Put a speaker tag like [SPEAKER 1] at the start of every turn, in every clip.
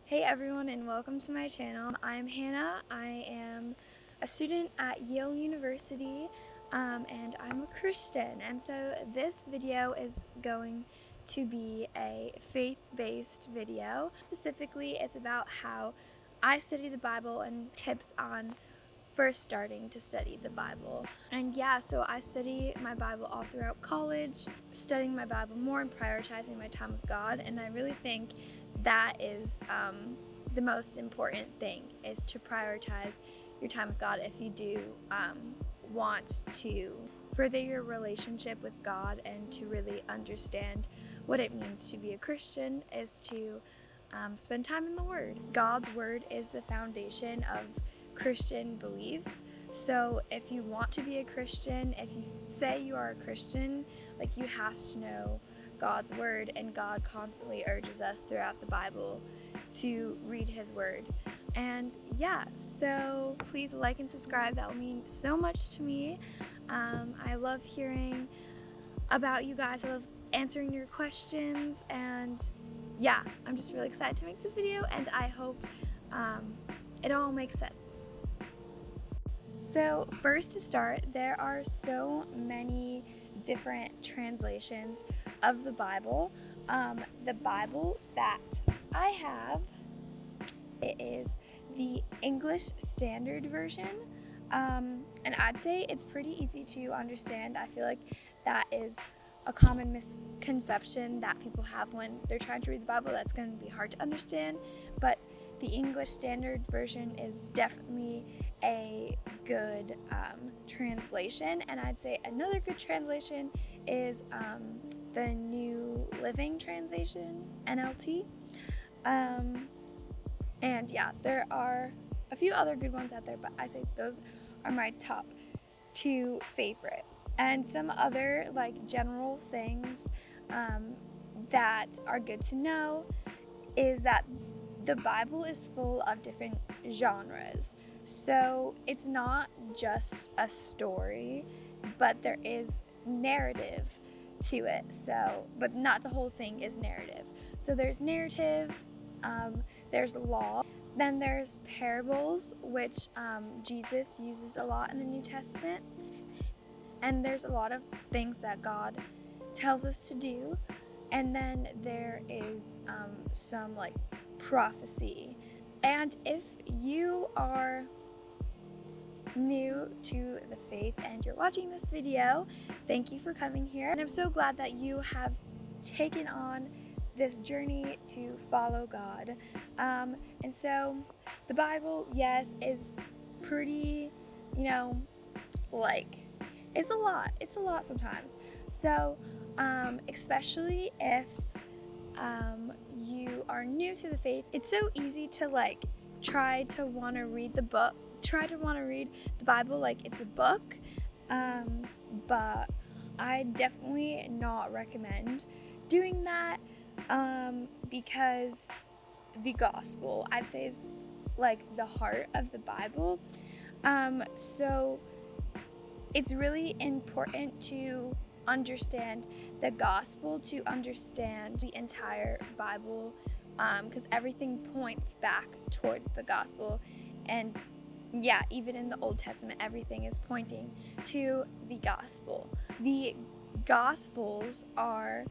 [SPEAKER 1] Hey everyone, and welcome to my channel. I'm Hannah. I am a student at Yale University and I'm a Christian, and so this video is going to be a faith-based video. Specifically, it's about how I study the Bible and tips on first starting to study the Bible. And yeah, so I study my Bible all throughout college, studying my Bible more and prioritizing my time with God, and I really think that is the most important thing, is to prioritize your time with God if you do want to further your relationship with God and to really understand what it means to be a Christian, is to spend time in the Word. God's Word is the foundation of Christian belief. So if you want to be a Christian, if you say you are a Christian, like, you have to know God's Word, and God constantly urges us throughout the Bible to read His Word. And yeah, so please like and subscribe. That will mean so much to me. I love hearing about you guys. I love answering your questions, and yeah, I'm just really excited to make this video, and I hope it all makes sense. So first, to start, there are so many different translations of the Bible. The Bible that I have, it is the English Standard Version, and I'd say it's pretty easy to understand. I feel like that is a common misconception that people have when they're trying to read the Bible, that's going to be hard to understand, but the English Standard Version is definitely a good translation. And I'd say another good translation is the New Living Translation, NLT. And yeah, there are a few other good ones out there, but I say those are my top two favorite. And some other general things that are good to know is that the Bible is full of different genres. So it's not just a story, but there is narrative to it. So, but not the whole thing is narrative. So there's narrative, there's law, then there's parables, which Jesus uses a lot in the New Testament. And there's a lot of things that God tells us to do. And then there is some prophecy. And if you are new to the faith and you're watching this video, thank you for coming here. And I'm so glad that you have taken on this journey to follow God. And so the Bible, yes, is pretty, it's a lot sometimes. So especially if you are new to the faith, it's so easy to try to want to read the Bible like it's a book, but I definitely not recommend doing that, because the gospel, I'd say, is the heart of the Bible. So it's really important to understand the gospel, to understand the entire Bible, because everything points back towards the gospel. And yeah, even in the Old Testament, everything is pointing to the gospel. The Gospels are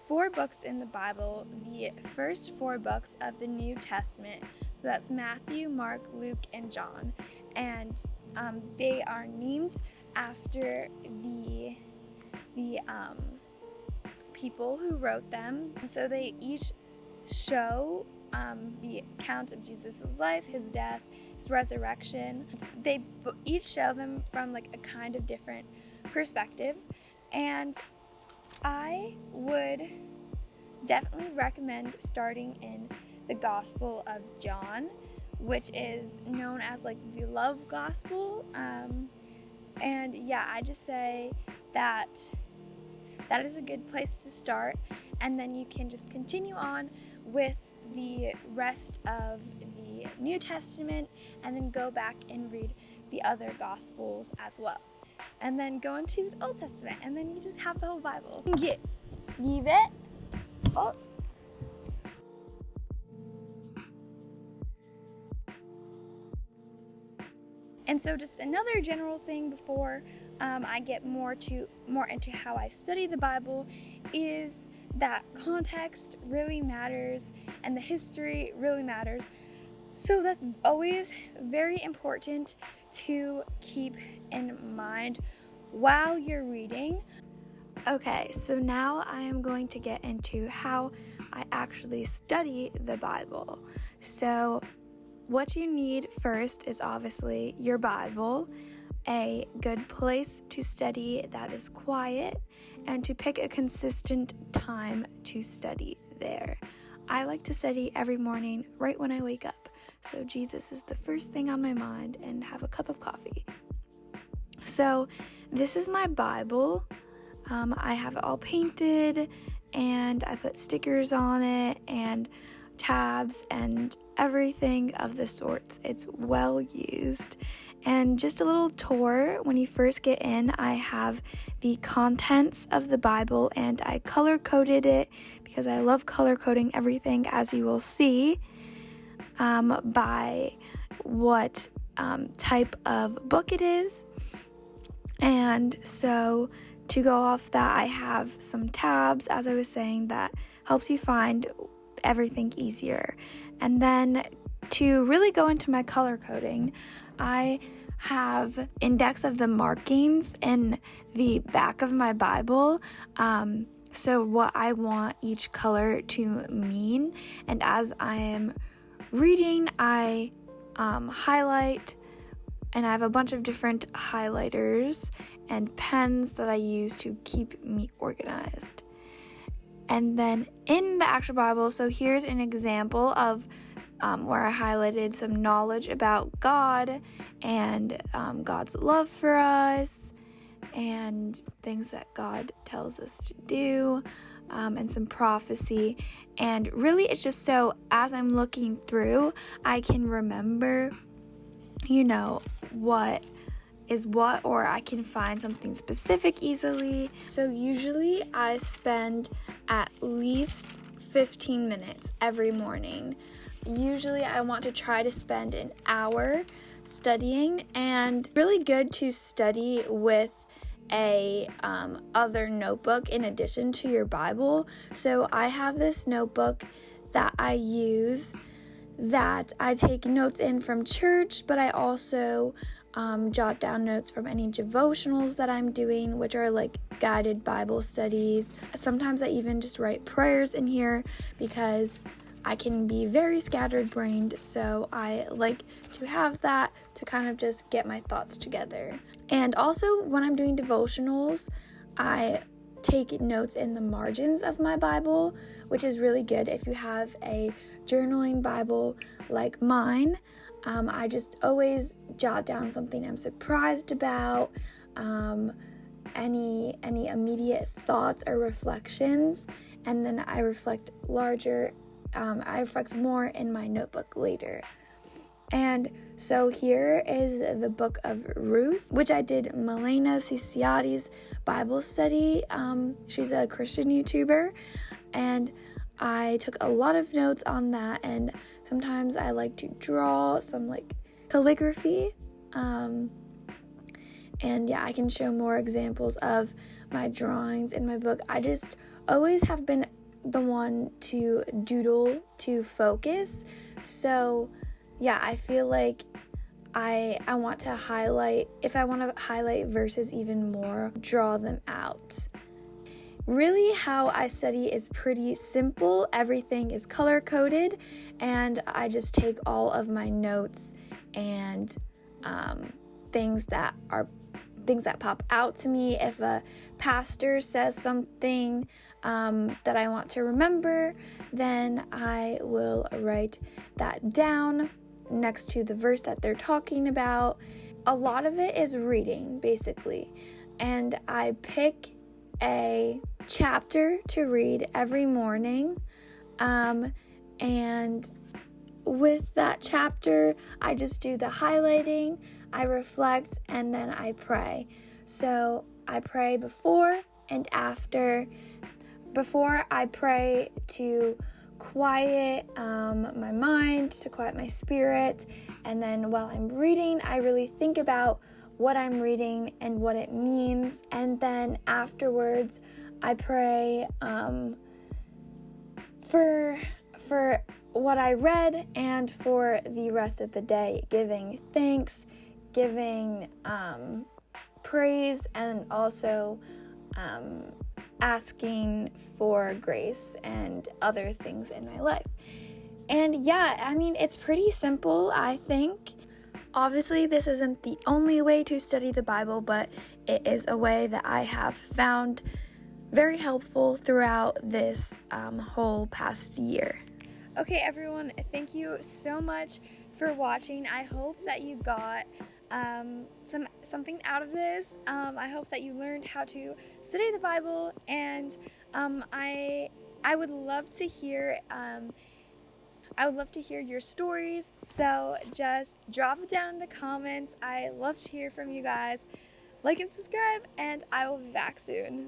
[SPEAKER 1] 4 books in the Bible, the first 4 books of the New Testament. So that's Matthew, Mark, Luke, and John. And they are named after the people who wrote them. And so they each show the account of Jesus' life, his death, his resurrection. They each show them from a kind of different perspective. And I would definitely recommend starting in the Gospel of John, which is known as the love gospel. And yeah, I just say that is a good place to start, and then you can just continue on with the rest of the New Testament, and then go back and read the other Gospels as well, and then go into the Old Testament, and then you just have the whole Bible. Give it. Oh. And so just another general thing before I get more into how I study the Bible is that context really matters and the history really matters. So that's always very important to keep in mind while you're reading. Okay, so now I am going to get into how I actually study the Bible. So what you need first is obviously your Bible, a good place to study that is quiet, and to pick a consistent time to study there. I like to study every morning right when I wake up, so Jesus is the first thing on my mind, and have a cup of coffee. So this is my Bible. I have it all painted, and I put stickers on it and tabs and everything of the sorts. It's well used. And just a little tour, when you first get in, I have the contents of the Bible, and I color coded it because I love color coding everything, as you will see, by what type of book it is. And so to go off that, I have some tabs, as I was saying, that helps you find everything easier. And then to really go into my color coding, I have index of the markings in the back of my Bible, so what I want each color to mean. And as I am reading, I highlight, and I have a bunch of different highlighters and pens that I use to keep me organized. And then in the actual Bible, so here's an example of where I highlighted some knowledge about God and God's love for us and things that God tells us to do, and some prophecy. And really it's just so as I'm looking through, I can remember, what is what, or I can find something specific easily. So usually I spend at least 15 minutes every morning. Usually I want to try to spend an hour studying, and really good to study with a other notebook in addition to your Bible. So I have this notebook that I use that I take notes in from church, but I also jot down notes from any devotionals that I'm doing, which are like guided Bible studies. Sometimes I even just write prayers in here because I can be very scattered-brained, so I like to have that to kind of just get my thoughts together. And also, when I'm doing devotionals, I take notes in the margins of my Bible, which is really good if you have a journaling Bible like mine. I just always jot down something I'm surprised about, any immediate thoughts or reflections, and then I reflect more in my notebook later. And so here is the book of Ruth, which I did Milena Ciciati's Bible study. She's a Christian YouTuber, and I took a lot of notes on that, and sometimes I like to draw some like calligraphy. And yeah, I can show more examples of my drawings in my book. I just always have been the one to doodle to focus. So yeah, I feel like I want to highlight, if I want to highlight verses even more, draw them out. Really, how I study is pretty simple. Everything is color-coded, and I just take all of my notes and things that pop out to me. If a pastor says something that I want to remember, then I will write that down next to the verse that they're talking about. A lot of it is reading, basically, and I pick a chapter to read every morning, and with that chapter I just do the highlighting, I reflect, and then I pray. So I pray before and after. Before, I pray to quiet my mind, to quiet my spirit, And then while I'm reading, I really think about what I'm reading and what it means. And then afterwards, I pray for what I read and for the rest of the day, giving thanks, giving praise, and also asking for grace and other things in my life. And yeah, I mean, it's pretty simple, I think. Obviously, this isn't the only way to study the Bible, but it is a way that I have found very helpful throughout this whole past year. Okay, everyone, thank you so much for watching. I hope that you got something out of this. I hope that you learned how to study the Bible, and I would love to hear your stories, so just drop it down in the comments. I love to hear from you guys. Like and subscribe, and I will be back soon.